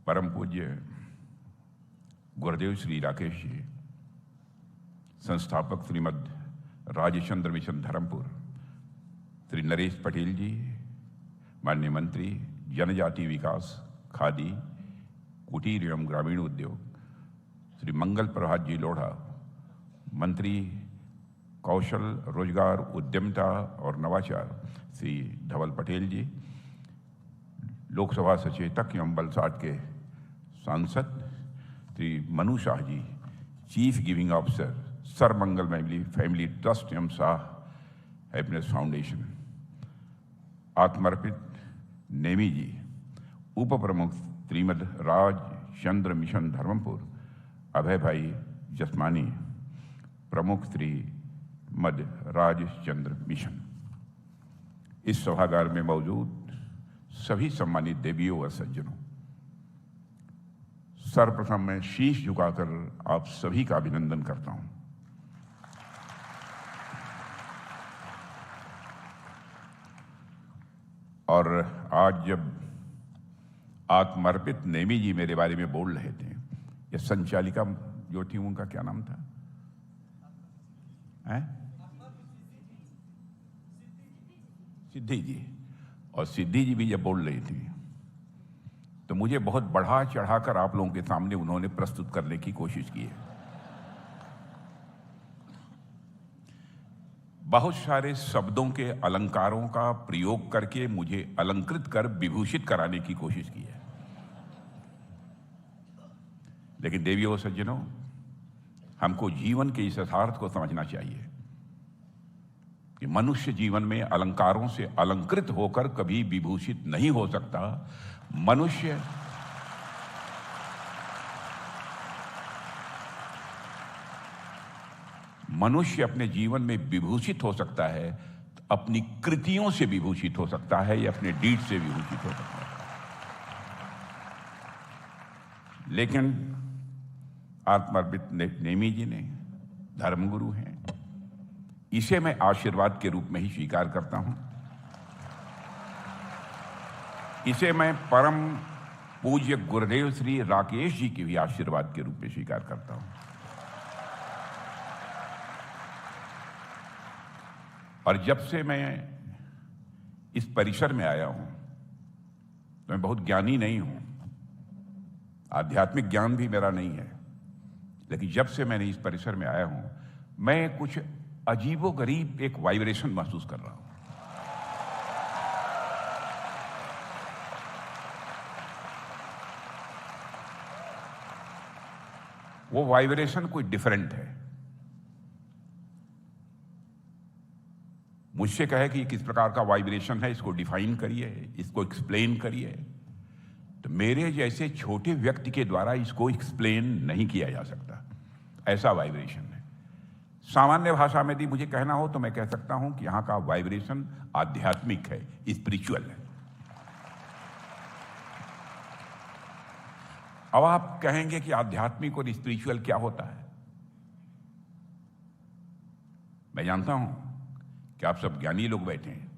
परम पूज्य गुरुदेव श्री राकेश जी, संस्थापक श्रीमद राजचंद्र मिशन धर्मपुर, श्री नरेश पटेल जी, माननीय मंत्री जनजाति विकास, खादी, कुटीर एवं ग्रामीण उद्योग, श्री मंगल प्रभात जी लोढ़ा, मंत्री कौशल रोजगार उद्यमिता और नवाचार, श्री धवल पटेल जी, लोकसभा सचेतक एवं वलसाड के सांसद Shri Manu Shah ji, chief giving officer Sarvamangal family trust एवं शाह हैप्पीनेस फाउंडेशन, आत्मर्पित नेमी जी, उप प्रमुख श्रीमद राजचंद्र मिशन धर्मपुर, अभय भाई जसमानी, प्रमुख श्री मद राजचंद्र मिशन, इस सभागार में मौजूद सभी सम्मानित देवियों व सज्जनों, सर्वप्रथम मैं शीश झुकाकर आप सभी का अभिनंदन करता हूं। और आज जब आत्मर्पित नेमी जी मेरे बारे में बोल रहे थे, ये संचालिका जो थी उनका क्या नाम था? सिद्धि जी। और सिद्धि जी भी जब बोल रही थी तो मुझे बहुत बढ़ा चढ़ाकर आप लोगों के सामने उन्होंने प्रस्तुत करने की कोशिश की है। बहुत सारे शब्दों के अलंकारों का प्रयोग करके मुझे अलंकृत कर विभूषित कराने की कोशिश की है। लेकिन देवियों सज्जनों, हमको जीवन के इस यथार्थ को समझना चाहिए कि मनुष्य जीवन में अलंकारों से अलंकृत होकर कभी विभूषित नहीं हो सकता। मनुष्य अपने जीवन में विभूषित हो सकता है, अपनी कृतियों से विभूषित हो सकता है या अपने डीड से विभूषित हो सकता है। लेकिन आत्मर्पित नेमी जी ने धर्मगुरु हैं, इसे मैं आशीर्वाद के रूप में ही स्वीकार करता हूं। इसे मैं परम पूज्य गुरुदेव श्री राकेश जी के भी आशीर्वाद के रूप में स्वीकार करता हूं। और जब से मैं इस परिसर में आया हूं तो मैं बहुत ज्ञानी नहीं हूं, आध्यात्मिक ज्ञान भी मेरा नहीं है, लेकिन जब से मैंने इस परिसर में आया हूं, मैं कुछ अजीबोगरीब एक वाइब्रेशन महसूस कर रहा हूं। वो वाइब्रेशन कोई डिफरेंट है। मुझसे कहे कि किस प्रकार का वाइब्रेशन है, इसको डिफाइन करिए, इसको एक्सप्लेन करिए, तो मेरे जैसे छोटे व्यक्ति के द्वारा इसको एक्सप्लेन नहीं किया जा सकता। ऐसा वाइब्रेशन है। सामान्य भाषा में यदि मुझे कहना हो तो मैं कह सकता हूं कि यहां का वाइब्रेशन आध्यात्मिक है, स्पिरिचुअल है। अब आप कहेंगे कि आध्यात्मिक और स्पिरिचुअल क्या होता है? मैं जानता हूं कि आप सब ज्ञानी लोग बैठे हैं।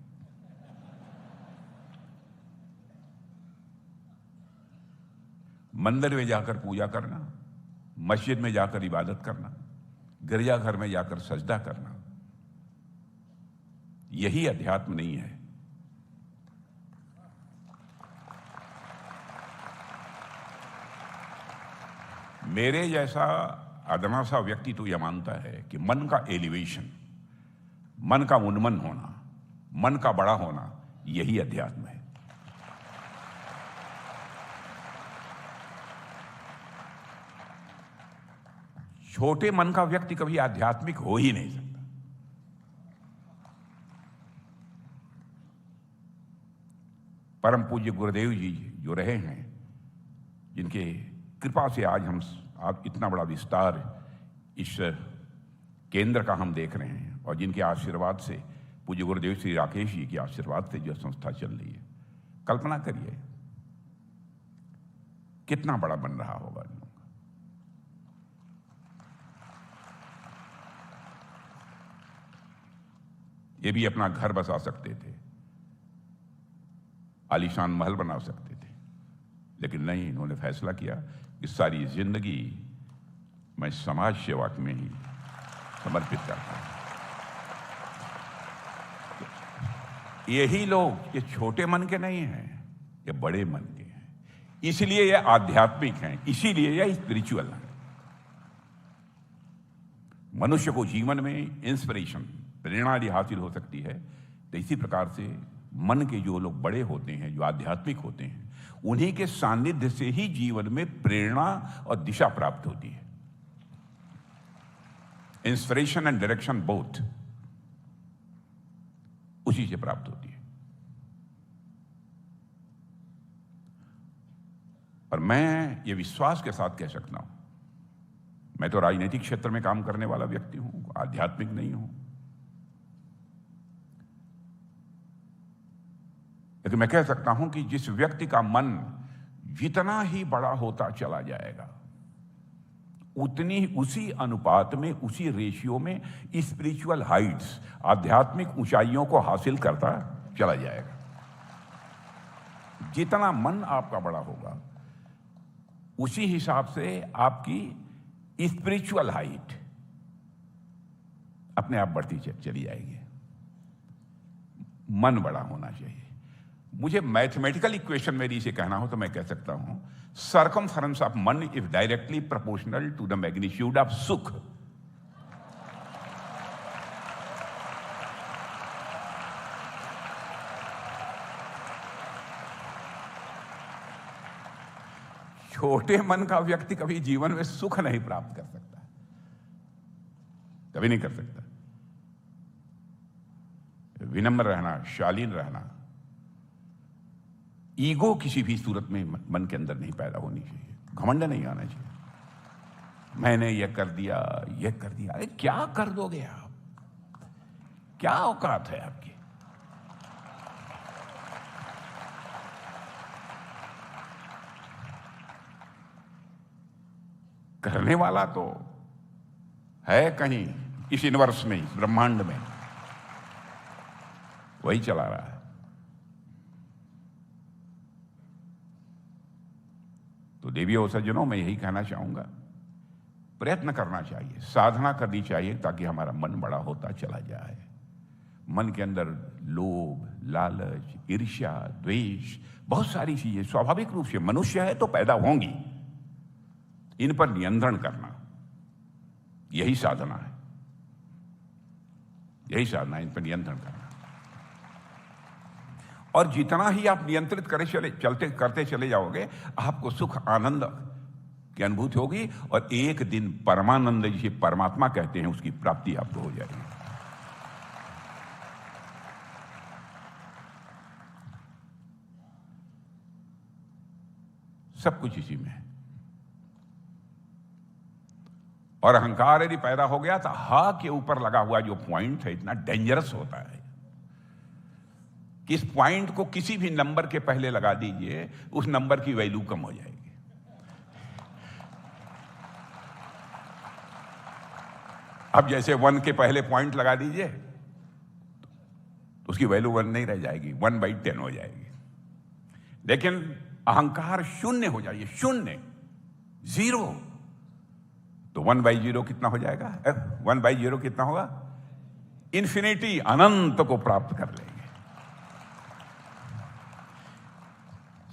मंदिर में जाकर पूजा करना, मस्जिद में जाकर इबादत करना, गिरजाघर में जाकर सजदा करना, यही अध्यात्म नहीं है। मेरे जैसा अदना सा व्यक्ति तो यह मानता है कि मन का एलिवेशन, मन का उन्मन होना, मन का बड़ा होना, यही अध्यात्म है। छोटे मन का व्यक्ति कभी आध्यात्मिक हो ही नहीं सकता। परम पूज्य गुरुदेव जी जो रहे हैं, जिनके कृपा से आज आप इतना बड़ा विस्तार इस केंद्र का हम देख रहे हैं, और जिनके आशीर्वाद से, पूज्य गुरुदेव श्री राकेश जी के आशीर्वाद से जो संस्था चल रही है, कल्पना करिए कितना बड़ा बन रहा होगा। ये भी अपना घर बसा सकते थे, आलीशान महल बना सकते थे, लेकिन नहीं, इन्होंने फैसला किया कि सारी जिंदगी मैं समाज सेवा में ही समर्पित करता हूं। यही लोग ये छोटे मन के नहीं हैं, ये बड़े मन के हैं, इसलिए ये आध्यात्मिक हैं, इसीलिए ये स्पिरिचुअल हैं। मनुष्य को जीवन में इंस्पिरेशन, प्रेरणा यदि हासिल हो सकती है तो इसी प्रकार से मन के जो लोग बड़े होते हैं, जो आध्यात्मिक होते हैं, उन्हीं के सानिध्य से ही जीवन में प्रेरणा और दिशा प्राप्त होती है। इंस्पिरेशन एंड डायरेक्शन बोथ उसी से प्राप्त होती है। और मैं ये विश्वास के साथ कह सकता हूं, मैं तो राजनीतिक क्षेत्र में काम करने वाला व्यक्ति हूं, आध्यात्मिक नहीं हूं, लेकिन मैं कह सकता हूं कि जिस व्यक्ति का मन जितना ही बड़ा होता चला जाएगा, उतनी उसी अनुपात में, उसी रेशियो में स्पिरिचुअल हाइट्स, आध्यात्मिक ऊंचाइयों को हासिल करता चला जाएगा। जितना मन आपका बड़ा होगा, उसी हिसाब से आपकी स्पिरिचुअल हाइट अपने आप बढ़ती चली जाएगी। मन बड़ा होना चाहिए। मुझे मैथमेटिकल इक्वेशन मेरी इसे कहना हो तो मैं कह सकता हूं, सर्कमफरेंस ऑफ मन is directly proportional to the magnitude of सुख। छोटे मन का व्यक्ति कभी जीवन में सुख नहीं प्राप्त कर सकता, कभी नहीं कर सकता। विनम्र रहना, शालीन रहना, ईगो किसी भी सूरत में मन के अंदर नहीं पैदा होनी चाहिए, घमंड नहीं आना चाहिए। मैंने ये कर दिया, ये कर दिया। अरे क्या कर दोगे आप? क्या औकात है आपकी? करने वाला तो है कहीं इस यूनिवर्स में, इस ब्रह्मांड में, वही चला रहा है। तो देवियों सज्जनों, मैं यही कहना चाहूंगा, प्रयत्न करना चाहिए, साधना करनी चाहिए ताकि हमारा मन बड़ा होता चला जाए। मन के अंदर लोभ, लालच, ईर्ष्या, द्वेष, बहुत सारी चीजें स्वाभाविक रूप से मनुष्य है तो पैदा होंगी। इन पर नियंत्रण करना, यही साधना है, यही साधना है, इन पर नियंत्रण करना। और जितना ही आप नियंत्रित करते चले जाओगे, आपको सुख, आनंद की अनुभूति होगी, और एक दिन परमानंद, जिसे परमात्मा कहते हैं, उसकी प्राप्ति आपको हो जाएगी। सब कुछ इसी में है। और अहंकार यदि पैदा हो गया तो हा के ऊपर लगा हुआ जो पॉइंट है, इतना डेंजरस होता है कि इस पॉइंट को किसी भी नंबर के पहले लगा दीजिए, उस नंबर की वैल्यू कम हो जाएगी। अब जैसे 1 के पहले पॉइंट लगा दीजिए तो उसकी वैल्यू 1 नहीं रह जाएगी, 1/10 हो जाएगी। लेकिन अहंकार शून्य हो जाइए, शून्य, 0, तो 1/0 कितना हो जाएगा? 1/0 कितना होगा? इन्फिनिटी, अनंत को प्राप्त कर लेंगे।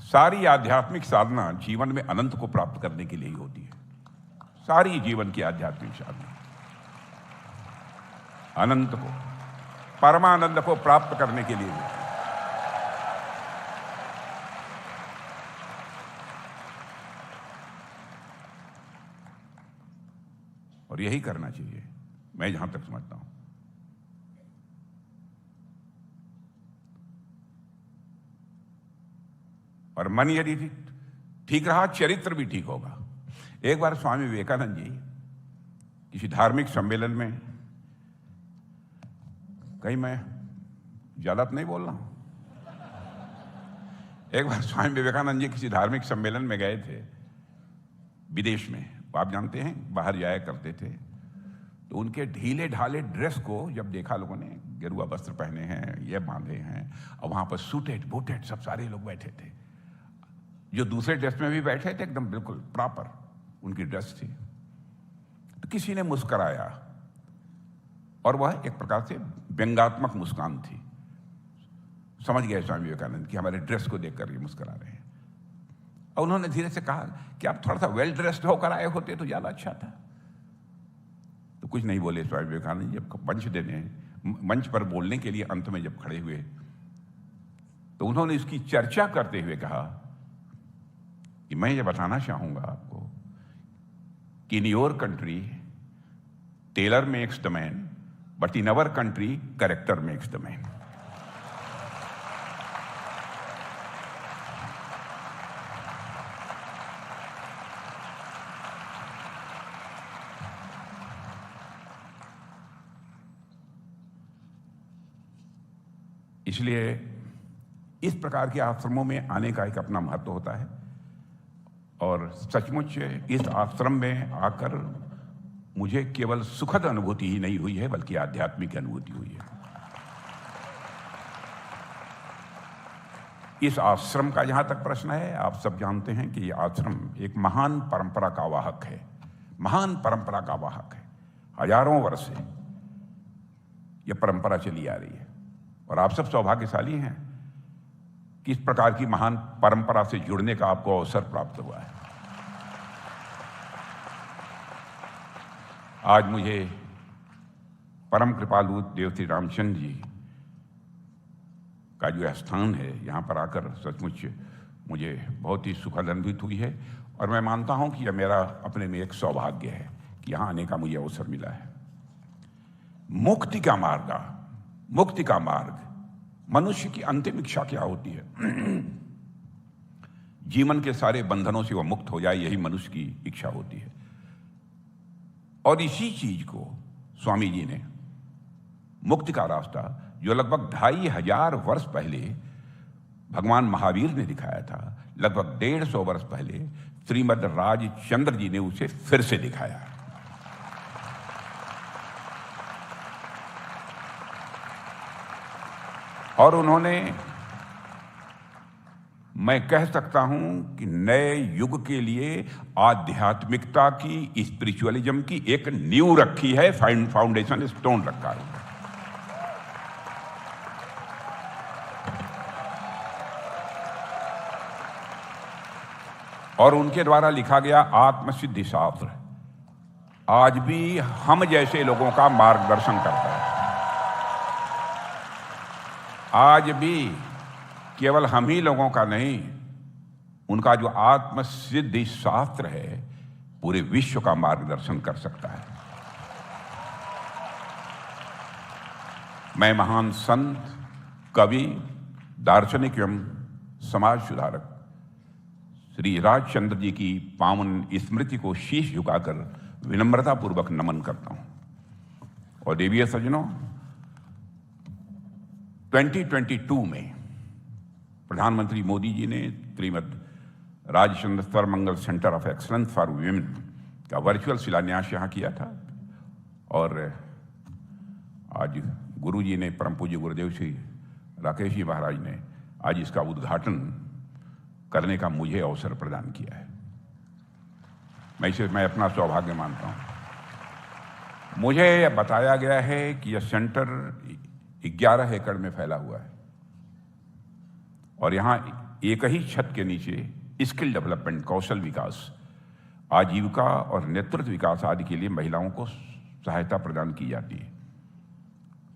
सारी आध्यात्मिक साधना जीवन में अनंत को प्राप्त करने के लिए ही होती है। सारी जीवन की आध्यात्मिक साधना अनंत को, परमानंद को प्राप्त करने के लिए होती है। और यही करना चाहिए, मैं जहां तक समझता हूं। और मन यदि ठीक रहा, चरित्र भी ठीक होगा। एक बार स्वामी विवेकानंद जी किसी धार्मिक सम्मेलन में, कहीं मैं ज्यादा नहीं बोल रहा हूं, एक बार स्वामी विवेकानंद जी किसी धार्मिक सम्मेलन में गए थे विदेश में। आप जानते हैं बाहर जाया करते थे, तो उनके ढीले ढाले ड्रेस को जब देखा लोगों ने, गेरुआ वस्त्र पहने हैं, ये बांधे हैं, और वहां पर सूटेड बूटेड सब सारे लोग बैठे थे। जो दूसरे ड्रेस में भी बैठे थे एकदम बिल्कुल प्रॉपर उनकी ड्रेस थी। तो किसी ने मुस्कराया और वह एक प्रकार से व्यंग्यात्मक मुस्कान थी। समझ गए स्वामी विवेकानंद कि हमारे ड्रेस को देखकर ये मुस्कुरा रहे हैं। और उन्होंने धीरे से कहा कि आप थोड़ा सा वेल ड्रेस्ड होकर आए होते तो ज्यादा अच्छा था। तो कुछ नहीं बोले स्वामी विवेकानंद। जब मंच पर बोलने के लिए अंत में जब खड़े हुए तो उन्होंने इसकी चर्चा करते हुए कहा कि मैं ये बताना चाहूंगा आपको कि in your country tailor makes the man, but in our country character makes the man. इसलिए इस प्रकार के आश्रमों में आने का एक अपना महत्व होता है। और सचमुच इस आश्रम में आकर मुझे केवल सुखद अनुभूति ही नहीं हुई है, बल्कि आध्यात्मिक अनुभूति हुई है। इस आश्रम का जहां तक प्रश्न है, आप सब जानते हैं कि यह आश्रम एक महान परंपरा का वाहक है। महान परंपरा का वाहक है। हजारों वर्ष से यह परंपरा चली आ रही है और आप सब सौभाग्यशाली हैं कि इस प्रकार की महान परंपरा से जुड़ने का आपको अवसर प्राप्त हुआ है। आज मुझे परम कृपालु देव श्री रामचंद्र जी का जो स्थान है, यहाँ पर आकर सचमुच मुझे बहुत ही सुखद अनुभूति हुई है। और मैं मानता हूँ कि यह मेरा अपने में एक सौभाग्य है कि यहाँ आने का मुझे अवसर मिला है। मुक्ति का मार्ग, मनुष्य की अंतिम इच्छा क्या होती है? जीवन के सारे बंधनों से वह मुक्त हो जाए, यही मनुष्य की इच्छा होती है। और इसी चीज को स्वामी जी ने मुक्ति का रास्ता, जो लगभग 2500 वर्ष पहले भगवान महावीर ने दिखाया था, लगभग 150 वर्ष पहले श्रीमद राजचंद्र जी ने उसे फिर से दिखाया। और उन्होंने, मैं कह सकता हूं कि नए युग के लिए आध्यात्मिकता की, स्पिरिचुअलिज्म की एक नींव रखी है, फाउंडेशन स्टोन रखा है। और उनके द्वारा लिखा गया आत्मसिद्धि शास्त्र आज भी हम जैसे लोगों का मार्गदर्शन करता है। आज भी केवल हम ही लोगों का नहीं, उनका जो आत्मसिद्धि शास्त्र है पूरे विश्व का मार्गदर्शन कर सकता है। मैं महान संत, कवि, दार्शनिक एवं समाज सुधारक श्री राजचंद्र जी की पावन स्मृति को शीश झुकाकर विनम्रता पूर्वक नमन करता हूं। और देवीय सज्जनों, 2022 में प्रधानमंत्री मोदी जी ने Shrimad Rajchandra Sarvamangal centre of excellence for women का वर्चुअल शिलान्यास यहाँ किया था। और आज गुरु जी ने, परम पूज्य गुरुदेव श्री राकेश जी महाराज ने आज इसका उद्घाटन करने का मुझे अवसर प्रदान किया है। मैं अपना सौभाग्य मानता हूँ। मुझे बताया गया है कि यह सेंटर 11 एकड़ में फैला हुआ है और यहाँ एक ही छत के नीचे स्किल डेवलपमेंट, कौशल विकास, आजीविका और नेतृत्व विकास आदि के लिए महिलाओं को सहायता प्रदान की जाती है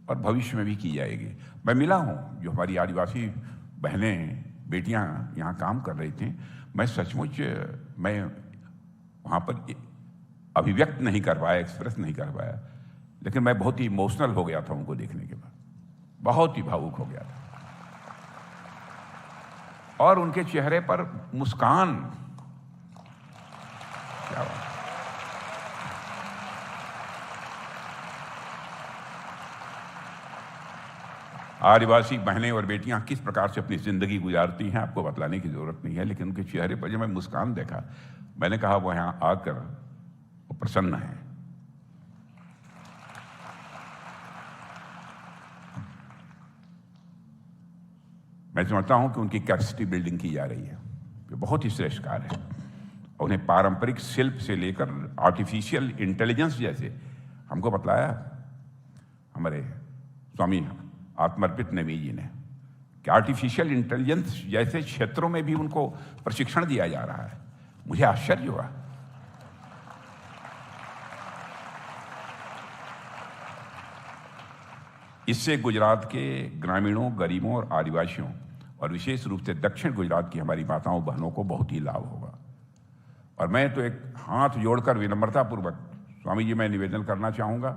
और भविष्य में भी की जाएगी। मैं मिला हूँ जो हमारी आदिवासी बहनें, बेटियाँ यहाँ काम कर रही थी। मैं सचमुच वहाँ पर अभिव्यक्त नहीं कर पाया, एक्सप्रेस नहीं कर पाया, लेकिन मैं बहुत ही इमोशनल हो गया था उनको देखने के बाद, बहुत ही भावुक हो गया था। और उनके चेहरे पर मुस्कान, क्या बात। आदिवासी बहनें और बेटियां किस प्रकार से अपनी जिंदगी गुजारती हैं आपको बतलाने की जरूरत नहीं है, लेकिन उनके चेहरे पर जब मैं मुस्कान देखा, मैंने कहा वो यहां आकर वो प्रसन्न है। मैं समझता हूं कि उनकी कैपेसिटी बिल्डिंग की जा रही है। जो बहुत ही श्रेष्ठ कार्य है। उन्हें पारंपरिक शिल्प से लेकर आर्टिफिशियल इंटेलिजेंस जैसे हमको बतलाया हमारे स्वामी आत्मार्पित नवी जी ने कि आर्टिफिशियल इंटेलिजेंस जैसे क्षेत्रों में भी उनको प्रशिक्षण दिया जा रहा है। मुझे आश्चर्य हुआ। इससे गुजरात के ग्रामीणों, गरीबों और आदिवासियों और विशेष रूप से दक्षिण गुजरात की हमारी माताओं बहनों को बहुत ही लाभ होगा। और मैं तो एक हाथ जोड़कर विनम्रतापूर्वक स्वामी जी मैं निवेदन करना चाहूंगा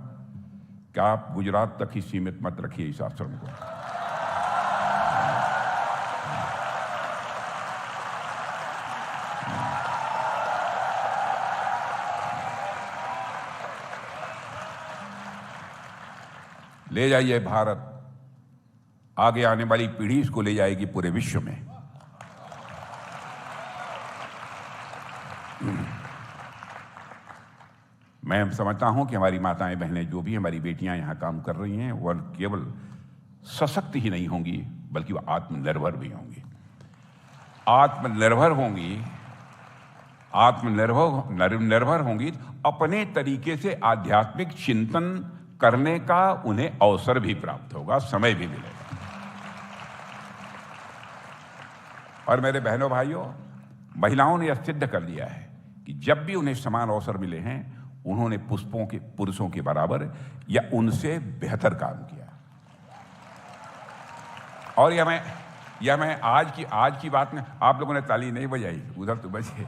कि आप गुजरात तक ही सीमित मत रखिए इस आश्रम को। ले जाइए भारत, आगे आने वाली पीढ़ी इसको ले जाएगी पूरे विश्व में। मैं समझता हूं कि हमारी माताएं बहनें जो भी हमारी बेटियां यहां काम कर रही हैं वह केवल सशक्त ही नहीं होंगी बल्कि वह आत्मनिर्भर भी होंगी। आत्मनिर्भर होंगी, आत्मनिर्भर होंगी, अपने तरीके से आध्यात्मिक चिंतन करने का उन्हें अवसर भी प्राप्त होगा, समय भी मिलेगा। और मेरे बहनों भाइयों, महिलाओं ने यह सिद्ध कर दिया है कि जब भी उन्हें समान अवसर मिले हैं उन्होंने पुरुषों के बराबर या उनसे बेहतर काम किया। और यह मैं आज की बात में, आप लोगों ने ताली नहीं बजाई, उधर तो बजे।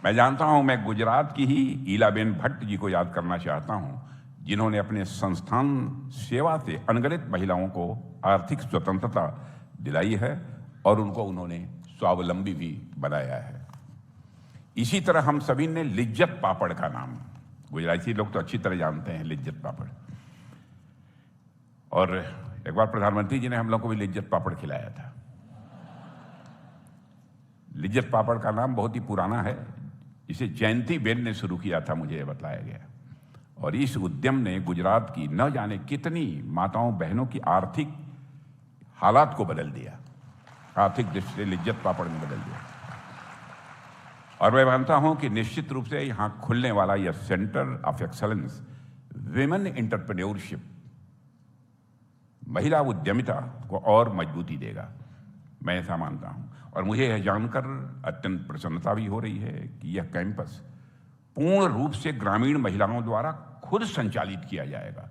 मैं जानता हूं, मैं गुजरात की ही ईलाबेन भट्ट जी को याद करना चाहता हूं, जिन्होंने अपने संस्थान सेवा से अनगिनत महिलाओं को आर्थिक स्वतंत्रता दिलाई है और उन्होंने स्वावलंबी भी बनाया है। इसी तरह हम सभी ने लिज्जत पापड़ का नाम, गुजराती लोग तो अच्छी तरह जानते हैं लिज्जत पापड़, और एक बार प्रधानमंत्री जी ने हम लोग को भी लिज्जत पापड़ खिलाया था। लिज्जत पापड़ का नाम बहुत ही पुराना है, इसे जयंती बेन ने शुरू किया था, मुझे बताया गया। और इस उद्यम ने गुजरात की न जाने कितनी माताओं बहनों की आर्थिक हालात को बदल दिया, आर्थिक दृष्टि से लिज्जत पापड़ ने बदल दिया। और मैं मानता हूं कि निश्चित रूप से यहां खुलने वाला यह centre of excellence women entrepreneurship, महिला उद्यमिता को और मजबूती देगा, मैं ऐसा मानता हूं। और मुझे यह जानकर अत्यंत प्रसन्नता भी हो रही है कि यह कैंपस पूर्ण रूप से ग्रामीण महिलाओं द्वारा खुद संचालित किया जाएगा।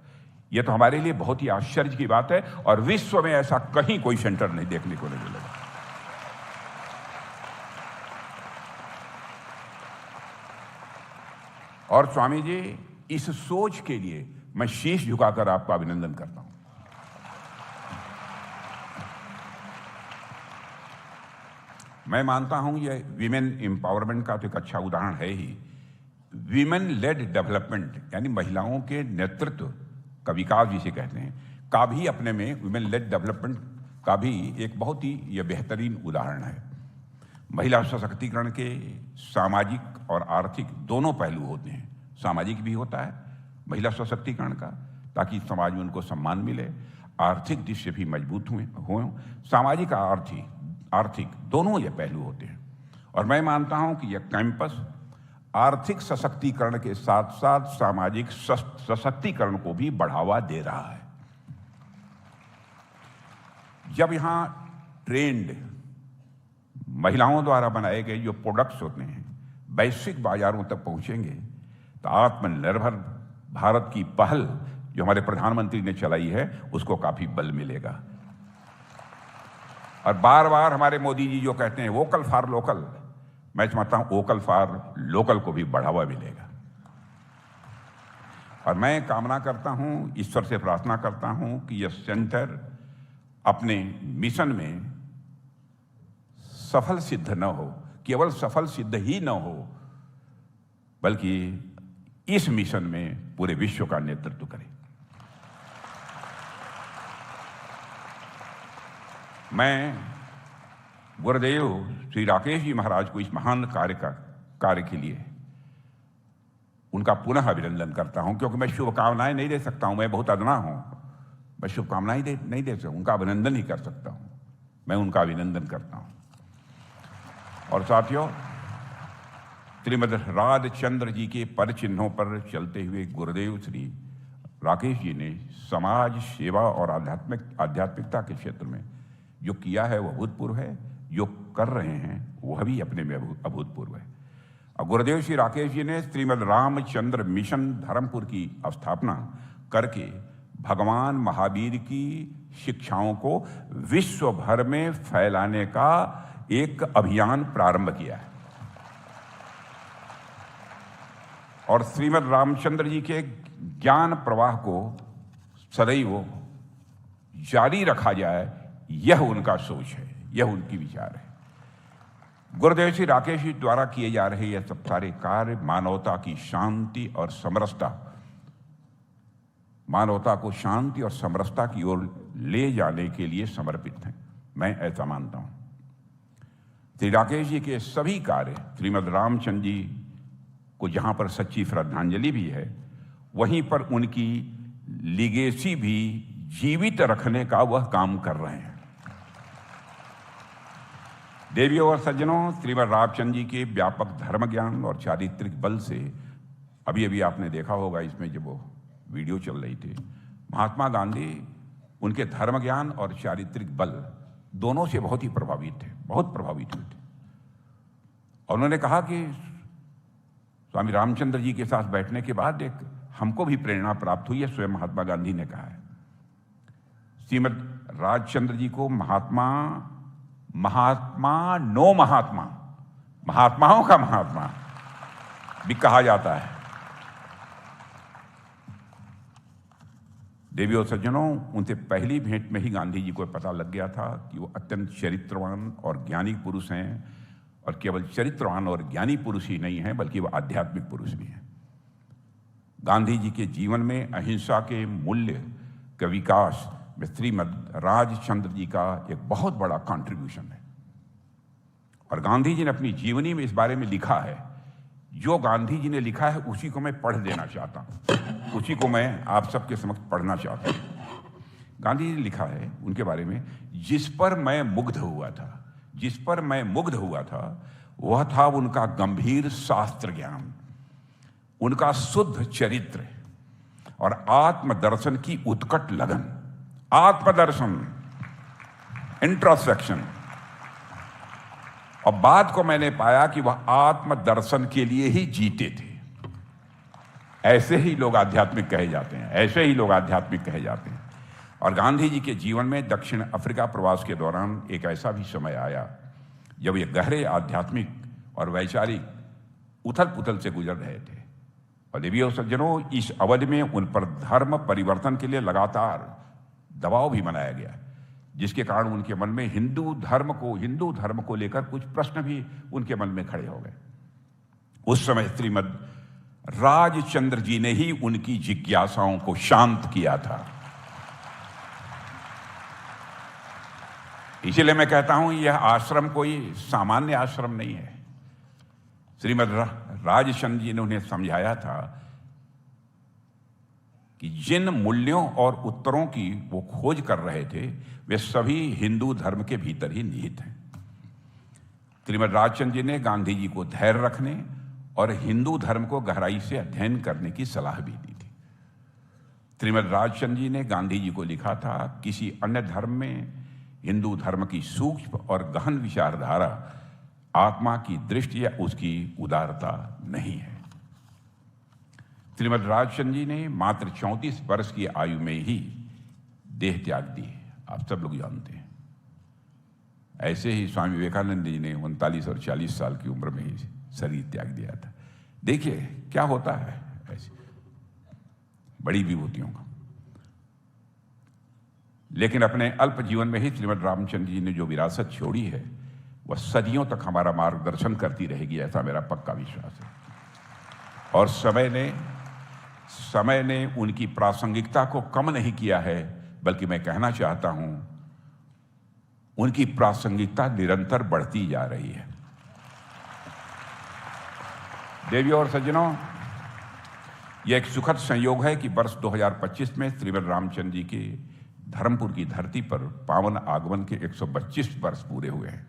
यह तो हमारे लिए बहुत ही आश्चर्य की बात है और विश्व में ऐसा कहीं कोई सेंटर नहीं देखने को नहीं मिलेगा। और स्वामी जी, इस सोच के लिए मैं शीश झुकाकर आपका अभिनंदन करता हूं। मैं मानता हूं यह विमेन एम्पावरमेंट का तो एक अच्छा उदाहरण है ही। विमेन लेड डेवलपमेंट यानी महिलाओं के नेतृत्व का विकास जिसे कहते हैं, का भी अपने में विमेन लेड डेवलपमेंट का भी एक बहुत ही यह बेहतरीन उदाहरण है। महिला सशक्तिकरण के सामाजिक और आर्थिक दोनों पहलू होते हैं। सामाजिक भी होता है महिला सशक्तिकरण का, ताकि समाज में उनको सम्मान मिले, आर्थिक दृष्टि से भी मजबूत हों। सामाजिक और आर्थिक दोनों ये पहलू होते हैं। और मैं मानता हूं कि यह कैंपस आर्थिक सशक्तिकरण के साथ साथ सामाजिक सशक्तिकरण को भी बढ़ावा दे रहा है। जब यहां ट्रेंड महिलाओं द्वारा बनाए गए जो प्रोडक्ट्स होते हैं वैश्विक बाजारों तक पहुंचेंगे तो आत्मनिर्भर भारत की पहल जो हमारे प्रधानमंत्री ने चलाई है उसको काफी बल मिलेगा। और बार बार हमारे मोदी जी जो कहते हैं वोकल फॉर लोकल, मैं समझता हूं वोकल फॉर लोकल को भी बढ़ावा मिलेगा। और मैं कामना करता हूं, ईश्वर से प्रार्थना करता हूं कि यह सेंटर अपने मिशन में सफल सिद्ध न हो, केवल सफल सिद्ध ही न हो, बल्कि इस मिशन में पूरे विश्व का नेतृत्व करे। मैं गुरुदेव श्री राकेश जी महाराज को इस महान कार्य के लिए उनका पुनः अभिनंदन करता हूं, क्योंकि मैं शुभकामनाएं नहीं दे सकता हूं, मैं बहुत अदना हूं। मैं शुभकामनाएं नहीं दे सकता, उनका अभिनंदन ही कर सकता हूं। मैं उनका अभिनंदन करता हूं। और साथियों, श्रीमद राधचंद्र जी के पद चिन्हों पर चलते हुए गुरुदेव श्री राकेश जी ने समाज सेवा और आध्यात्मिकता के क्षेत्र में जो किया है वह अभूतपूर्व है, जो कर रहे हैं वह भी अपने में अभूतपूर्व है। और गुरुदेव श्री राकेश जी ने श्रीमद रामचंद्र मिशन धर्मपुर की स्थापना करके भगवान महावीर की शिक्षाओं को विश्व भर में फैलाने का एक अभियान प्रारंभ किया है। और श्रीमद रामचंद्र जी के ज्ञान प्रवाह को सदैव जारी रखा जाए, यह उनका सोच है, यह उनकी विचार है। गुरुदेव श्री राकेश जी द्वारा किए जा रहे यह सब सारे कार्य मानवता की शांति और समरसता, मानवता को शांति और समरसता की ओर ले जाने के लिए समर्पित हैं। मैं ऐसा मानता हूं। श्री राकेश जी के सभी कार्य श्रीमद रामचंद्र जी को जहां पर सच्ची श्रद्धांजलि भी है, वहीं पर उनकी लीगेसी भी जीवित रखने का वह काम कर रहे हैं। देवियों और सज्जनों, श्रीमद रामचंद्र जी के व्यापक धर्म ज्ञान और चारित्रिक बल से अभी अभी आपने देखा होगा, इसमें जब वो वीडियो चल रही थी, महात्मा गांधी उनके धर्म ज्ञान और चारित्रिक बल दोनों से बहुत ही प्रभावित थे, बहुत प्रभावित हुए थे। और उन्होंने कहा कि स्वामी रामचंद्र जी के साथ बैठने के बाद एक हमको भी प्रेरणा प्राप्त हुई है, स्वयं महात्मा गांधी ने कहा है। श्रीमद राजचंद्र जी को महात्माओं का महात्मा भी कहा जाता है। देवियों और सज्जनों, उनसे पहली भेंट में ही गांधी जी को पता लग गया था कि वो अत्यंत चरित्रवान और ज्ञानी पुरुष हैं, और केवल चरित्रवान और ज्ञानी पुरुष ही नहीं हैं, बल्कि वो आध्यात्मिक पुरुष भी हैं। गांधी जी के जीवन में अहिंसा के मूल्य का विकास में श्रीमद राजचंद्र जी का एक बहुत बड़ा कंट्रीब्यूशन है। और गांधी जी ने अपनी जीवनी में इस बारे में लिखा है। जो गांधी जी ने लिखा है उसी को मैं पढ़ देना चाहता हूं, उसी को मैं आप सबके समक्ष पढ़ना चाहता हूं। गांधी जी ने लिखा है उनके बारे में, जिस पर मैं मुग्ध हुआ था वह था उनका गंभीर शास्त्र ज्ञान, उनका शुद्ध चरित्र और आत्मदर्शन की उत्कट लगन। आत्मदर्शन, इंट्रोस्पेक्शन। और बाद को मैंने पाया कि वह आत्मदर्शन के लिए ही जीते थे। ऐसे ही लोग आध्यात्मिक कहे जाते हैं, और गांधी जी के जीवन में दक्षिण अफ्रीका प्रवास के दौरान एक ऐसा भी समय आया जब ये गहरे आध्यात्मिक और वैचारिक उथल पुथल से गुजर रहे थे। और देवियों सज्जनों, इस अवधि में उन पर धर्म परिवर्तन के लिए लगातार दबाव भी बनाया गया, जिसके कारण उनके मन में हिंदू धर्म को लेकर कुछ प्रश्न भी उनके मन में खड़े हो गए। उस समय श्रीमद राजचंद्र जी ने ही उनकी जिज्ञासाओं को शांत किया था। इसीलिए मैं कहता हूं, यह आश्रम कोई सामान्य आश्रम नहीं है। श्रीमद राजचंद्र जी ने उन्हें समझाया था कि जिन मूल्यों और उत्तरों की वो खोज कर रहे थे, वे सभी हिंदू धर्म के भीतर ही निहित हैं। श्रीमद राजचंद्र जी ने गांधी जी को धैर्य रखने और हिंदू धर्म को गहराई से अध्ययन करने की सलाह भी दी थी। श्रीमद राजचंद्र जी ने गांधी जी को लिखा था, किसी अन्य धर्म में हिंदू धर्म की सूक्ष्म और गहन विचारधारा, आत्मा की दृष्टि या उसकी उदारता नहीं है। श्रीमद राजचंद्र जी ने मात्र 34 वर्ष की आयु में ही देह त्याग दी, आप सब लोग जानते हैं। ऐसे ही स्वामी विवेकानंद जी ने 39 और 40 साल की उम्र में ही शरीर त्याग दिया था। देखिए क्या होता है ऐसी बड़ी विभूतियों का। लेकिन अपने अल्प जीवन में ही श्रीमद रामचंद्र जी ने जो विरासत छोड़ी है, वह सदियों तक हमारा मार्गदर्शन करती रहेगी, ऐसा मेरा पक्का विश्वास है। और समय ने उनकी प्रासंगिकता को कम नहीं किया है, बल्कि मैं कहना चाहता हूं, उनकी प्रासंगिकता निरंतर बढ़ती जा रही है। देवियों और सज्जनों, यह एक सुखद संयोग है कि वर्ष 2025 में श्रीमद रामचंद्र जी के धर्मपुर की धरती पर पावन आगमन के 125 वर्ष पूरे हुए हैं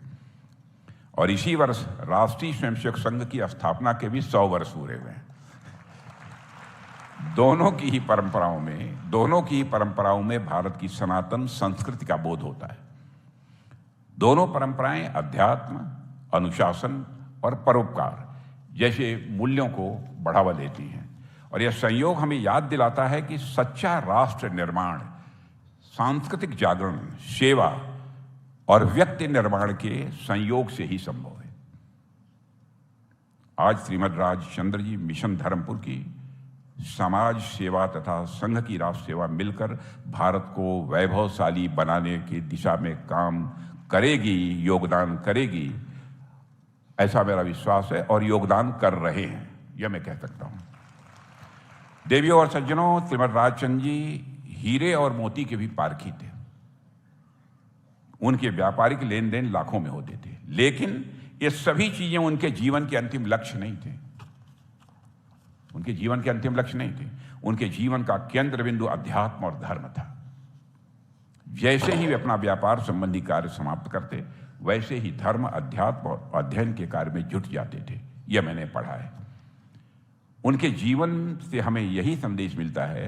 और इसी वर्ष राष्ट्रीय स्वयंसेवक संघ की स्थापना के भी 100 वर्ष पूरे हुए हैं। दोनों की ही परंपराओं में भारत की सनातन संस्कृति का बोध होता है। दोनों परंपराएं अध्यात्म, अनुशासन और परोपकार जैसे मूल्यों को बढ़ावा देती हैं और यह संयोग हमें याद दिलाता है कि सच्चा राष्ट्र निर्माण सांस्कृतिक जागरण, सेवा और व्यक्ति निर्माण के संयोग से ही संभव है। आज श्रीमद राजचंद्र जी मिशन धर्मपुर की समाज सेवा तथा संघ की राष्ट्र सेवा मिलकर भारत को वैभवशाली बनाने की दिशा में काम करेगी, योगदान करेगी, ऐसा मेरा विश्वास है और योगदान कर रहे हैं, यह मैं कह सकता हूं। देवियों और सज्जनों, श्रीमद राजचंद्र जी हीरे और मोती के भी पारखी थे। उनके व्यापारिक लेन देन लाखों में होते थे, लेकिन ये सभी चीजें उनके जीवन के अंतिम लक्ष्य नहीं थे। उनके जीवन के अंतिम लक्ष्य नहीं थे। उनके जीवन का केंद्र बिंदु अध्यात्म और धर्म था। जैसे ही वे अपना व्यापार संबंधी कार्य समाप्त करते, वैसे ही धर्म, अध्यात्म और अध्ययन के कार्य में जुट जाते थे। यह मैंने पढ़ा है। उनके जीवन से हमें यही संदेश मिलता है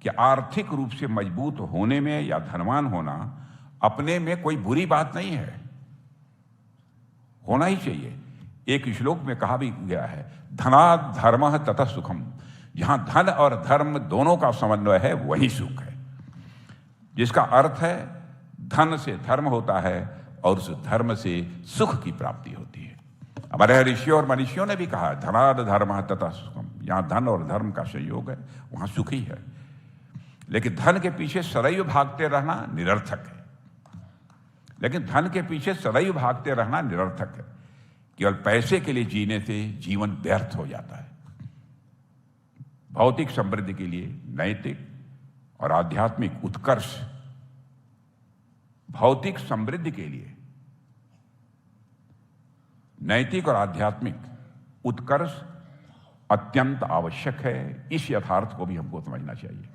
कि आर्थिक रूप से मजबूत होने में या धनवान होना अपने में कोई बुरी बात नहीं है, होना ही चाहिए। एक श्लोक में कहा भी गया है, धनात् धर्मः ततः सुखम। जहां धन और धर्म दोनों का समन्वय है, वही सुख है। जिसका अर्थ है धन से धर्म होता है और उस धर्म से सुख की प्राप्ति होती है। हमारे ऋषियों और मनीषियों ने भी कहा, धनात् धर्मः ततः सुखम। जहां धन और धर्म का संयोग है, वहां सुख ही है। लेकिन धन के पीछे सदैव भागते रहना निरर्थक है। केवल पैसे के लिए जीने से जीवन व्यर्थ हो जाता है। भौतिक समृद्धि के लिए नैतिक और आध्यात्मिक उत्कर्ष, भौतिक समृद्धि के लिए नैतिक और आध्यात्मिक उत्कर्ष अत्यंत आवश्यक है। इस यथार्थ को भी हमको समझना चाहिए।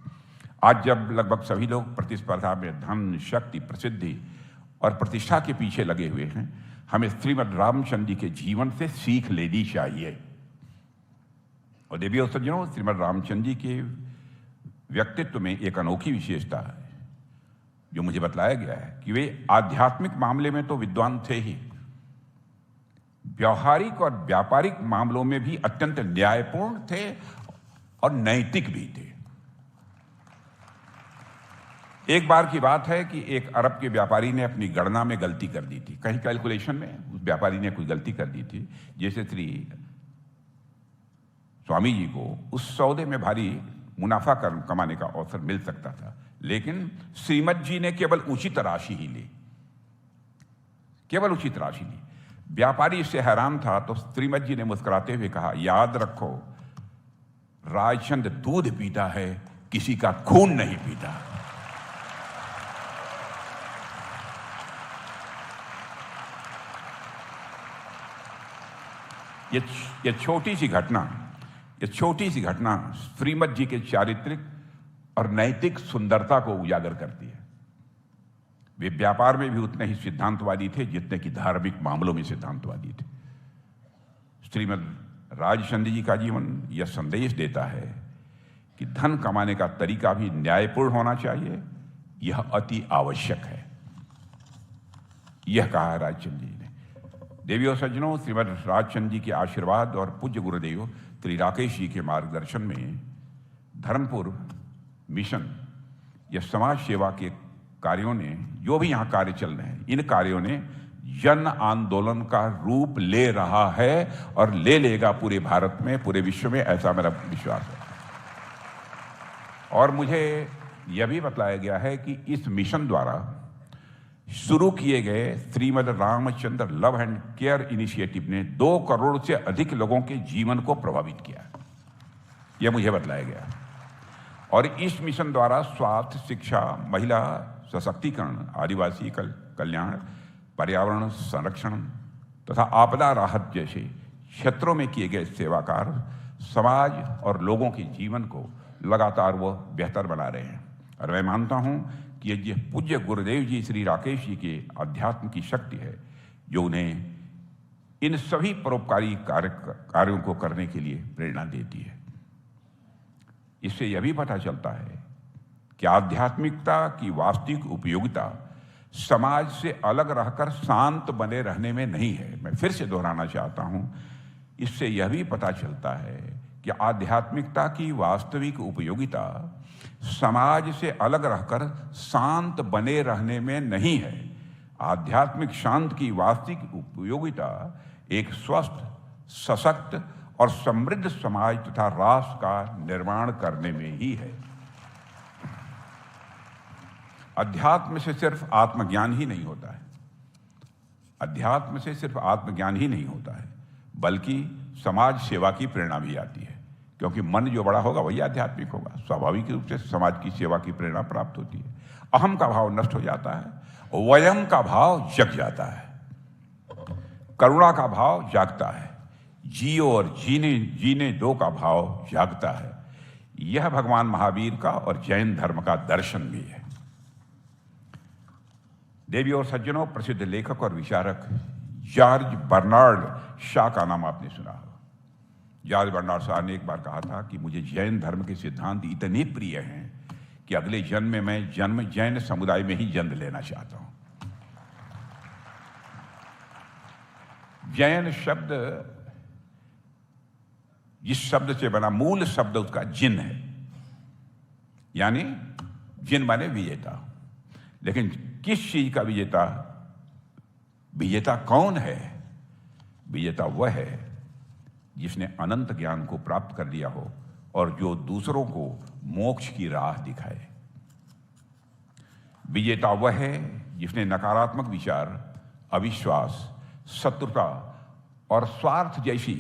आज जब लगभग सभी लोग प्रतिस्पर्धा में धन, शक्ति, प्रसिद्धि और प्रतिष्ठा के पीछे लगे हुए हैं, हमें श्रीमद रामचंद्र जी के जीवन से सीख लेनी चाहिए। और देवियों और सज्जनों, श्रीमद रामचंद्र जी के व्यक्तित्व में एक अनोखी विशेषता है जो मुझे बतलाया गया है कि वे आध्यात्मिक मामले में तो विद्वान थे ही, व्यवहारिक और व्यापारिक मामलों में भी अत्यंत न्यायपूर्ण थे और नैतिक भी थे। एक बार की बात है कि एक अरब के व्यापारी ने अपनी गणना में गलती कर दी थी। कहीं कैलकुलेशन में उस व्यापारी ने कोई गलती कर दी थी, जैसे श्री स्वामी जी को उस सौदे में भारी मुनाफा कमाने का अवसर मिल सकता था, लेकिन श्रीमद जी ने केवल उचित राशि ही ली, केवल उचित राशि ली। व्यापारी इससे हैरान था तो श्रीमद जी ने मुस्कुराते हुए कहा, याद रखो, राजचंद्र दूध पीता है, किसी का खून नहीं पीता। ये छोटी सी घटना श्रीमद जी के चारित्रिक और नैतिक सुंदरता को उजागर करती है। वे व्यापार में भी उतने ही सिद्धांतवादी थे जितने कि धार्मिक मामलों में सिद्धांतवादी थे। श्रीमद राजचंद्र जी का जीवन यह संदेश देता है कि धन कमाने का तरीका भी न्यायपूर्ण होना चाहिए। यह अति आवश्यक है, यह कहा है राजचंद्र जी ने। देवियों सज्जनों, श्रीमद राजचंद्र जी के आशीर्वाद और पूज्य गुरुदेव श्री राकेश जी के मार्गदर्शन में धर्मपुर मिशन या समाज सेवा के कार्यों ने, जो भी यहाँ कार्य चल रहे हैं, इन कार्यों ने जन आंदोलन का रूप ले रहा है और ले लेगा पूरे भारत में, पूरे विश्व में, ऐसा मेरा विश्वास है। और मुझे यह भी बतलाया गया है कि इस मिशन द्वारा शुरू किए गए Shrimad Ramchandra love and care initiative ने 2 करोड़ से अधिक लोगों के जीवन को प्रभावित किया, यह मुझे बतलाया गया। और इस मिशन द्वारा स्वास्थ्य, शिक्षा, महिला सशक्तिकरण, आदिवासी कल्याण, पर्यावरण संरक्षण तथा आपदा राहत जैसे क्षेत्रों में किए गए सेवा कार्य समाज और लोगों के जीवन को लगातार वो बेहतर बना रहे हैं। और मैं मानता हूं कि ये पूज्य गुरुदेव जी श्री राकेश जी के अध्यात्म की शक्ति है जो उन्हें इन सभी परोपकारी कार्यों को करने के लिए प्रेरणा देती है। इससे यह भी पता चलता है कि आध्यात्मिकता की वास्तविक उपयोगिता समाज से अलग रहकर शांत बने रहने में नहीं है। मैं फिर से दोहराना चाहता हूं, इससे यह भी पता चलता है कि आध्यात्मिकता की वास्तविक उपयोगिता समाज से अलग रहकर शांत बने रहने में नहीं है। आध्यात्मिक शांति की वास्तविक उपयोगिता एक स्वस्थ, सशक्त और समृद्ध समाज तथा राष्ट्र का निर्माण करने में ही है। अध्यात्म से सिर्फ आत्मज्ञान ही नहीं होता है, अध्यात्म से सिर्फ आत्मज्ञान ही नहीं होता है, बल्कि समाज सेवा की प्रेरणा भी आती है, क्योंकि मन जो बड़ा होगा वही आध्यात्मिक होगा। स्वाभाविक रूप से समाज की सेवा की प्रेरणा प्राप्त होती है। अहम का भाव नष्ट हो जाता है, वयम का भाव जग जाता है, करुणा का भाव जागता है, जियो और जीने दो का भाव जागता है। यह भगवान महावीर का और जैन धर्म का दर्शन भी है। देवी और सज्जनों, प्रसिद्ध लेखक और विचारक जॉर्ज बर्नार्ड शॉ का नाम आपने सुना होगा। जॉर्ज बर्नार्ड शॉ ने एक बार कहा था कि मुझे जैन धर्म के सिद्धांत इतने प्रिय हैं कि अगले जन्म में मैं जन्म जैन समुदाय में ही जन्म लेना चाहता हूं। जैन शब्द, जिस शब्द से बना, मूल शब्द उसका जिन है, यानी जिन माने विजेता। लेकिन किस चीज का विजेता? विजेता कौन है? विजेता वह है जिसने अनंत ज्ञान को प्राप्त कर लिया हो और जो दूसरों को मोक्ष की राह दिखाए। विजेता वह है जिसने नकारात्मक विचार, अविश्वास, शत्रुता और स्वार्थ जैसी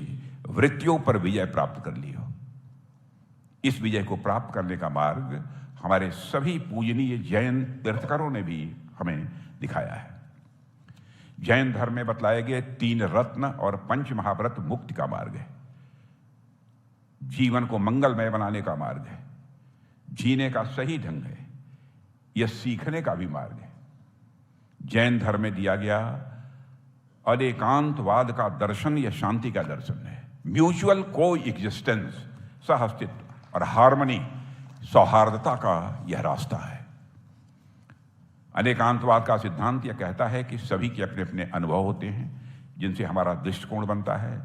वृत्तियों पर विजय प्राप्त कर ली हो। इस विजय को प्राप्त करने का मार्ग हमारे सभी पूजनीय जैन तीर्थंकरों ने भी हमें दिखाया है। जैन धर्म में बतलाए गए 3 रत्न और 5 महाव्रत मुक्ति का मार्ग है, जीवन को मंगलमय बनाने का मार्ग है, जीने का सही ढंग है, यह सीखने का भी मार्ग है। जैन धर्म में दिया गया अनेकांतवाद का दर्शन या शांति का दर्शन है। म्यूचुअल को एग्जिस्टेंस, सह अस्तित्व और हार्मनी, सौहार्दता का यह रास्ता है। अनेकांतवाद का सिद्धांत यह कहता है कि सभी के अपने अपने अनुभव होते हैं जिनसे हमारा दृष्टिकोण बनता है,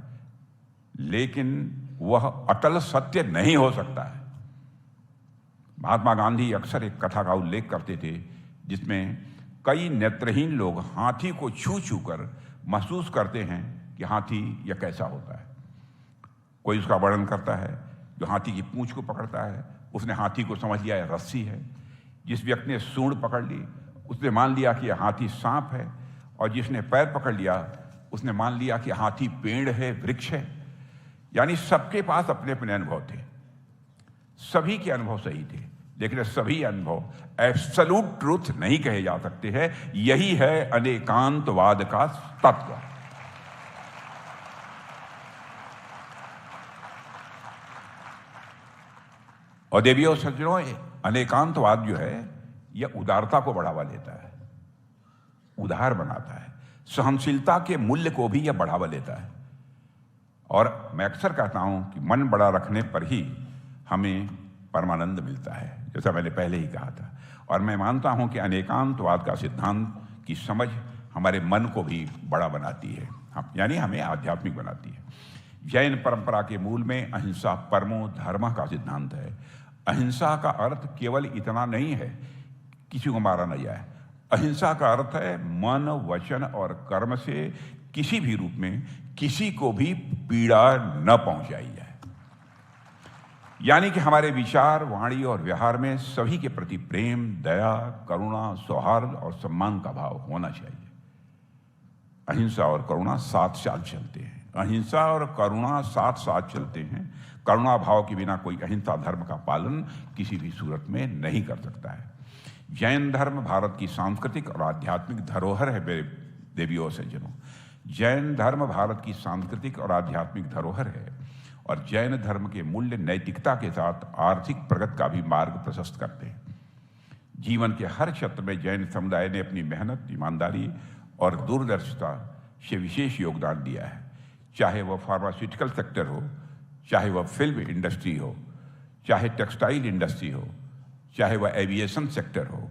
लेकिन वह अटल सत्य नहीं हो सकता है। महात्मा गांधी अक्सर एक कथा का उल्लेख करते थे जिसमें कई नेत्रहीन लोग हाथी को छू छू कर महसूस करते हैं कि हाथी यह कैसा होता है। कोई उसका वर्णन करता है, जो हाथी की पूंछ को पकड़ता है उसने हाथी को समझ लिया यह रस्सी है। जिस व्यक्ति ने सूंड पकड़ ली उसने मान लिया कि यह हाथी सांप है, और जिसने पैर पकड़ लिया उसने मान लिया कि हाथी पेड़ है, वृक्ष है। यानी सबके पास अपने अपने अनुभव थे, सभी के अनुभव सही थे, लेकिन सभी अनुभव एब्सोल्यूट ट्रूथ नहीं कहे जा सकते हैं। यही है अनेकांतवाद का तत्व। और देवियों और सज्जनों, अनेकांतवाद जो है यह उदारता को बढ़ावा देता है, उदार बनाता है, सहनशीलता के मूल्य को भी यह बढ़ावा देता है। और मैं अक्सर कहता हूं कि मन बड़ा रखने पर ही हमें परमानंद मिलता है, जैसा मैंने पहले ही कहा था। और मैं मानता हूं कि अनेकांतवाद का सिद्धांत की समझ हमारे मन को भी बड़ा बनाती है, यानी हमें आध्यात्मिक बनाती है। जैन परंपरा के मूल में अहिंसा परमो धर्म का सिद्धांत है। अहिंसा का अर्थ केवल इतना नहीं है किसी को मारा न जाए। अहिंसा का अर्थ है मन, वचन और कर्म से किसी भी रूप में किसी को भी पीड़ा न पहुंचाई जाए। यानी कि हमारे विचार, वाणी और व्यवहार में सभी के प्रति प्रेम, दया, करुणा, सौहार्द और सम्मान का भाव होना चाहिए। अहिंसा और करुणा साथ साथ चलते हैं। अहिंसा और करुणा साथ साथ चलते हैं। करुणा भाव के बिना कोई अहिंसा धर्म का पालन किसी भी सूरत में नहीं कर सकता है। जैन धर्म भारत की सांस्कृतिक और आध्यात्मिक धरोहर है। देवियों और सज्जनों, जैन धर्म भारत की सांस्कृतिक और आध्यात्मिक धरोहर है, और जैन धर्म के मूल्य नैतिकता के साथ आर्थिक प्रगति का भी मार्ग प्रशस्त करते हैं। जीवन के हर क्षेत्र में जैन समुदाय ने अपनी मेहनत, ईमानदारी और दूरदर्शिता से विशेष योगदान दिया है। चाहे वह फार्मास्यूटिकल सेक्टर हो, चाहे वह फिल्म इंडस्ट्री हो, चाहे टेक्सटाइल इंडस्ट्री हो, चाहे वह एविएशन सेक्टर हो,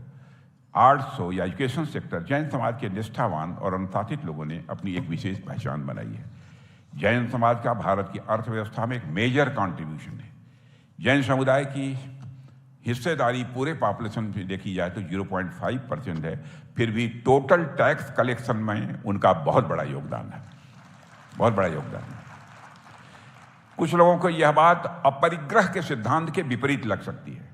आर्ट्स हो या एजुकेशन सेक्टर, जैन समाज के निष्ठावान और अनुशासित लोगों ने अपनी एक विशेष पहचान बनाई है। जैन समाज का भारत की अर्थव्यवस्था में एक मेजर कंट्रीब्यूशन है। जैन समुदाय की हिस्सेदारी पूरे पॉपुलेशन में देखी जाए तो 0.5% है, फिर भी टोटल टैक्स कलेक्शन में उनका बहुत बड़ा योगदान है, बहुत बड़ा योगदान है। कुछ लोगों को यह बात अपरिग्रह के सिद्धांत के विपरीत लग सकती है,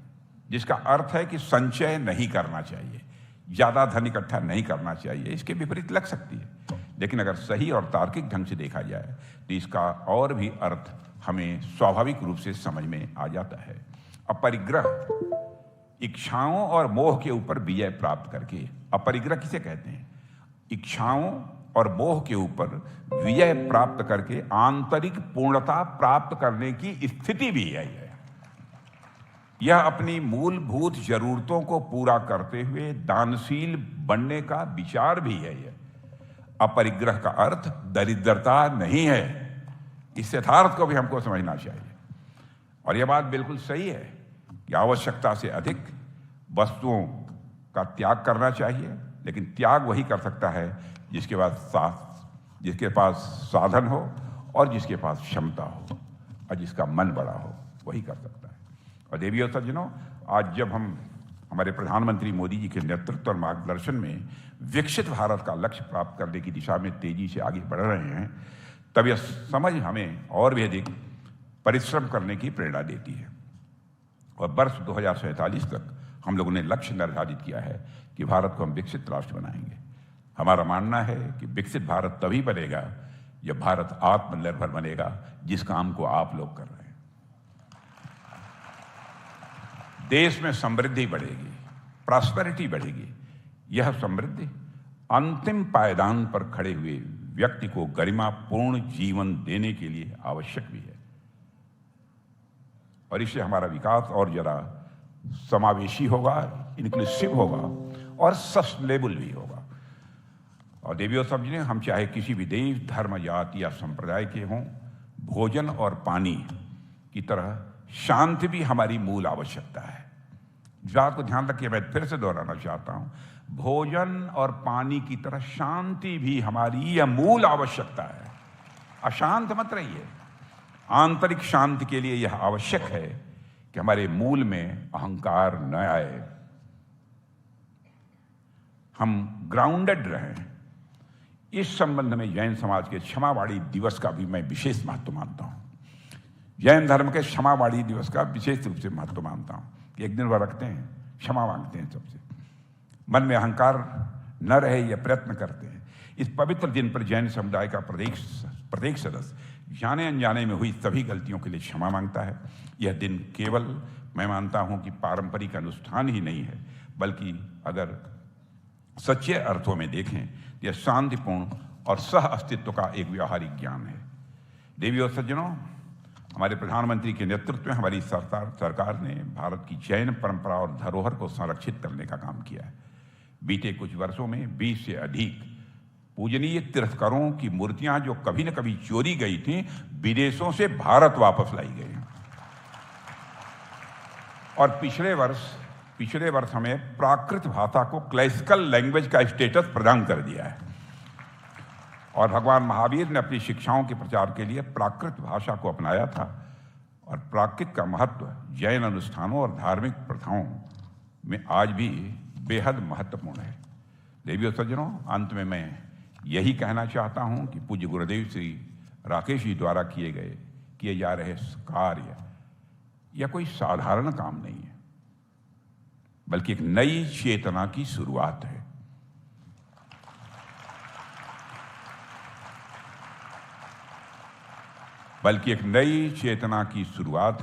जिसका अर्थ है कि संचय नहीं करना चाहिए, ज्यादा धन इकट्ठा नहीं करना चाहिए, इसके विपरीत लग सकती है। लेकिन अगर सही और तार्किक ढंग से देखा जाए तो इसका और भी अर्थ हमें स्वाभाविक रूप से समझ में आ जाता है। अपरिग्रह इच्छाओं और मोह के ऊपर विजय प्राप्त करके, अपरिग्रह किसे कहते हैं? इच्छाओं और मोह के ऊपर विजय प्राप्त करके आंतरिक पूर्णता प्राप्त करने की स्थिति भी यही है। यह अपनी मूलभूत जरूरतों को पूरा करते हुए दानशील बनने का विचार भी है। अपरिग्रह का अर्थ दरिद्रता नहीं है। इस यथार्थ को भी हमको समझना चाहिए। और यह बात बिल्कुल सही है कि आवश्यकता से अधिक वस्तुओं का त्याग करना चाहिए, लेकिन त्याग वही कर सकता है जिसके पास साधन हो और जिसके पास क्षमता हो और जिसका मन बड़ा हो, वही कर सकता है। और देवी और सज्जनों, आज जब हम हमारे प्रधानमंत्री मोदी जी के नेतृत्व और मार्गदर्शन में विकसित भारत का लक्ष्य प्राप्त करने की दिशा में तेजी से आगे बढ़ रहे हैं, तब यह समझ हमें और भी अधिक परिश्रम करने की प्रेरणा देती है। और वर्ष 2047 तक हम लोगों ने लक्ष्य निर्धारित किया है कि भारत को हम विकसित राष्ट्र बनाएंगे। हमारा मानना है कि विकसित भारत तभी बनेगा जब भारत आत्मनिर्भर बनेगा, जिस काम को आप लोग कर रहे हैं। देश में समृद्धि बढ़ेगी, प्रॉस्पेरिटी बढ़ेगी। यह समृद्धि अंतिम पायदान पर खड़े हुए व्यक्ति को गरिमापूर्ण जीवन देने के लिए आवश्यक भी है, और इससे हमारा विकास और जरा समावेशी होगा, इंक्लूसिव होगा और सस्टेनेबल भी होगा। और देवियों समझने, हम चाहे किसी भी देश, धर्म, जाति या संप्रदाय के हों, भोजन और पानी की तरह शांति भी हमारी मूल आवश्यकता है। इस बात को ध्यान रखिए, मैं फिर से दोहराना चाहता हूं, भोजन और पानी की तरह शांति भी हमारी यह मूल आवश्यकता है। अशांत मत रहिए। आंतरिक शांति के लिए यह आवश्यक है कि हमारे मूल में अहंकार न आए, हम ग्राउंडेड रहें। इस संबंध में जैन समाज के क्षमावाणी दिवस का भी मैं विशेष महत्व मानता हूं। जैन धर्म के क्षमावाणी दिवस का विशेष रूप से महत्व मानता हूं कि एक दिन वह रखते हैं, क्षमा मांगते हैं सबसे, मन में अहंकार न रहे यह प्रयत्न करते हैं। इस पवित्र दिन पर जैन समुदाय का प्रत्येक सदस्य जाने अनजाने में हुई सभी गलतियों के लिए क्षमा मांगता है। यह दिन केवल, मैं मानता हूं कि पारंपरिक अनुष्ठान ही नहीं है, बल्कि अगर सच्चे अर्थों में देखें तो यह शांतिपूर्ण और सह अस्तित्व का एक व्यावहारिक ज्ञान है। देवी और सज्जनों, हमारे प्रधानमंत्री के नेतृत्व में हमारी सरकार ने भारत की जैन परंपरा और धरोहर को संरक्षित करने का काम किया है। बीते कुछ वर्षों में 20 से अधिक पूजनीय तीर्थंकरों की मूर्तियां जो कभी न कभी चोरी गई थीं, विदेशों से भारत वापस लाई गई। और पिछले वर्ष हमें प्राकृत भाषा को क्लासिकल लैंग्वेज का स्टेटस प्रदान कर दिया है। और भगवान महावीर ने अपनी शिक्षाओं के प्रचार के लिए प्राकृत भाषा को अपनाया था। और प्राकृत का महत्व जैन अनुष्ठानों और धार्मिक प्रथाओं में आज भी बेहद महत्वपूर्ण है। देवियों सज्जनों, अंत में मैं यही कहना चाहता हूं कि पूज्य गुरुदेव श्री राकेश जी द्वारा किए जा रहे कार्य यह कोई साधारण काम नहीं है, बल्कि एक नई चेतना की शुरुआत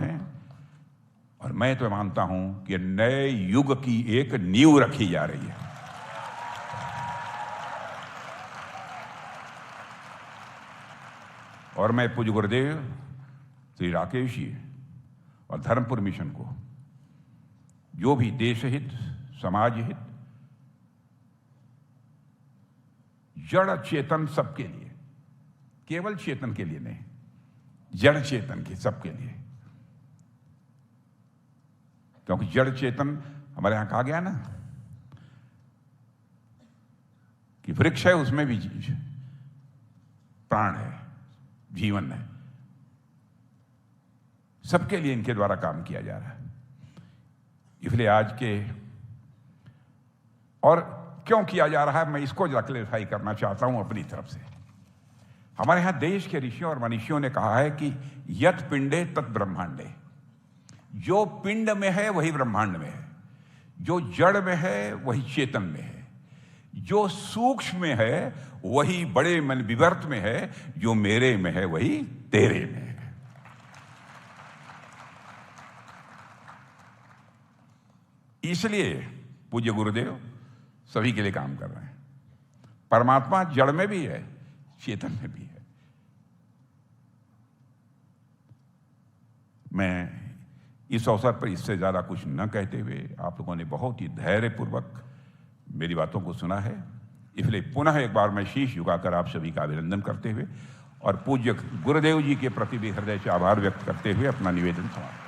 है। और मैं तो मानता हूं कि नए युग की एक नींव रखी जा रही है। और मैं पूज्य गुरुदेव श्री राकेश जी और धर्मपुर मिशन को जो भी देश हित, समाज हित, जड़ चेतन सबके लिए, केवल चेतन के लिए नहीं, जड़ चेतन के सबके लिए। क्योंकि जड़ चेतन हमारे यहां कहा गया ना कि वृक्ष है, उसमें भी प्राण है, जीवन है। सबके लिए इनके द्वारा काम किया जा रहा है। इसलिए आज के, और क्यों किया जा रहा है, मैं इसको जरा क्लेरिफाई करना चाहता हूं अपनी तरफ से। हमारे यहां देश के ऋषियों और मनीषियों ने कहा है कि यत पिंडे तत् ब्रह्मांडे, जो पिंड में है वही ब्रह्मांड में है, जो जड़ में है वही चेतन में है, जो सूक्ष्म में है वही बड़े मन विवर्त में है, जो मेरे में है वही तेरे में है। इसलिए पूज्य गुरुदेव सभी के लिए काम कर रहे हैं। परमात्मा जड़ में भी है, चेतन में भी है। मैं इस अवसर पर इससे ज्यादा कुछ न कहते हुए, आप लोगों ने बहुत ही धैर्यपूर्वक मेरी बातों को सुना है, इसलिए पुनः एक बार मैं शीश झुकाकर आप सभी का अभिनंदन करते हुए और पूज्य गुरुदेव जी के प्रति भी हृदय से आभार व्यक्त करते हुए अपना निवेदन समाप्त